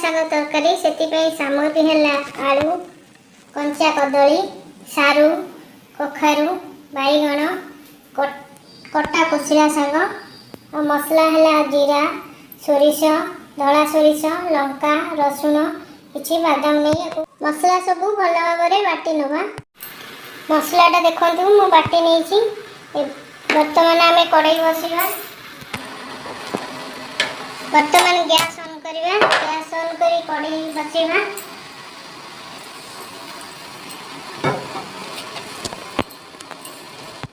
शाग तरकारी से सामग्री है आलू कंचा कदली सारू कखारू बैगण कटा कोशिला शाग और मसला है जीरा सोरिष धला सोरिष लंका रसुण किसी बादाम नहीं मसला सब भल भाव में बाटी नवा मसलाटा देखु मु बाटी नहीं बर्तमान आम कड़े बसवा बर्तमान गैस ऑन करवा गैस ऑन करी कड़े बसवा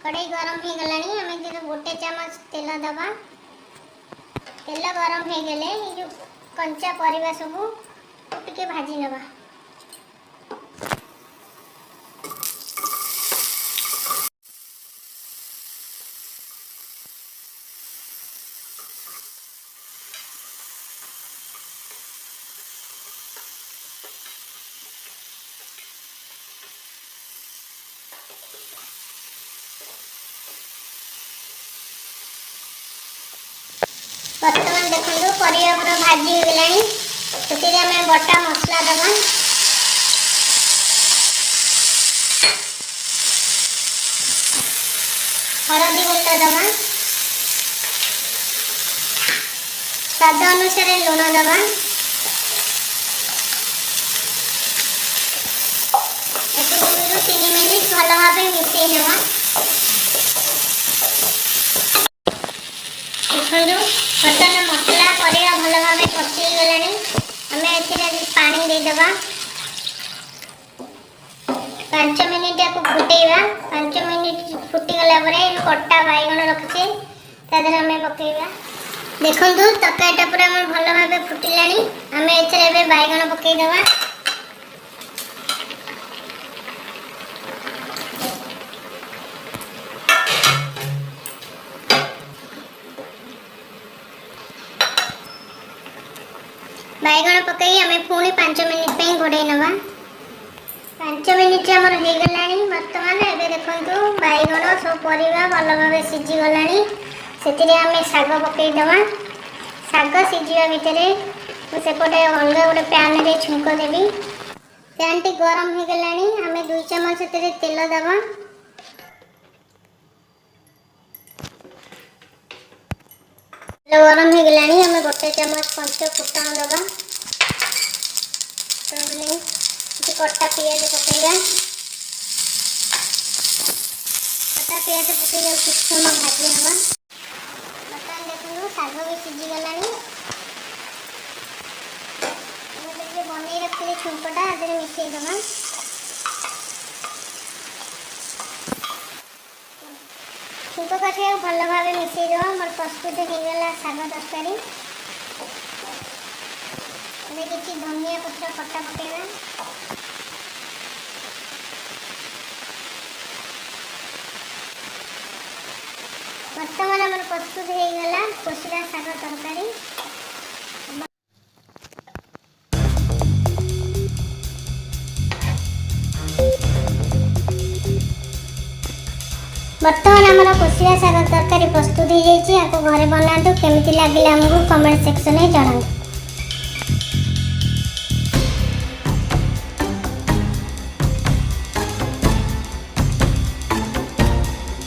कड़े गरम हो गलानी आम गोटे चामच तेल दबा तेल गरम हो गले जो कंचा परिबा सब टिके भाजी नवा बर्तमान देखो परिया पूरा भाजी हो गलानी से आम बटा मसला दबा हलदी गुंड दबा स्वाद अनुसार लुण दबा 3 मिनिट भल भाव मिसई नेवा बर्तमान मसला परिया भल भाव कषि गलानी आम पानी देदेबा 5 मिनिट या फुटेबा 5 मिनिट फुटीगला कटा बैगण रखिए तादेह आम पकेबा देखु तरकारीटा पूरा भल भाव फुटिलानी आम ए बैगण पकईदेवा बैगण पकई आम पुणी 5 मिनिट घोड़े नवा 5 मिनिट आमर हो गलानी बर्तमान एबे देखंतु बैगण सब परिबा भल भाव सिझी गलानी से आम शाग पकईदेवा शाग सिझा भितर सेपटे अलग गोटे पैन रे छुंक देवी पैन टी गरम हो गलानी आम 2 चम्मच तेल दबा गरम हो गलानी आम गोटे चम्मच पंच फुटण दबा कटा पियाज पकईवा कटा पियाज पकई कुछ समय भाजी नवा बर्तमान देखो शाग भी सिझी गलानी बन रखी छुंकटा आदि मिसई दबा छुंक काटिया भल भाव मिसई देवा मोर प्रस्तुत हो गला शाग तरकारी किसी धनिया पत्र कटा पकईवा बर्तमान आम प्रस्तुत हो गला कोशिला शाग तरकारी बर्तमान आमर कोशिला शाग तरकारी प्रस्तुत हो जाए घरे बनातु केमिति लगिला हमको कमेंट सेक्शन में जणातु।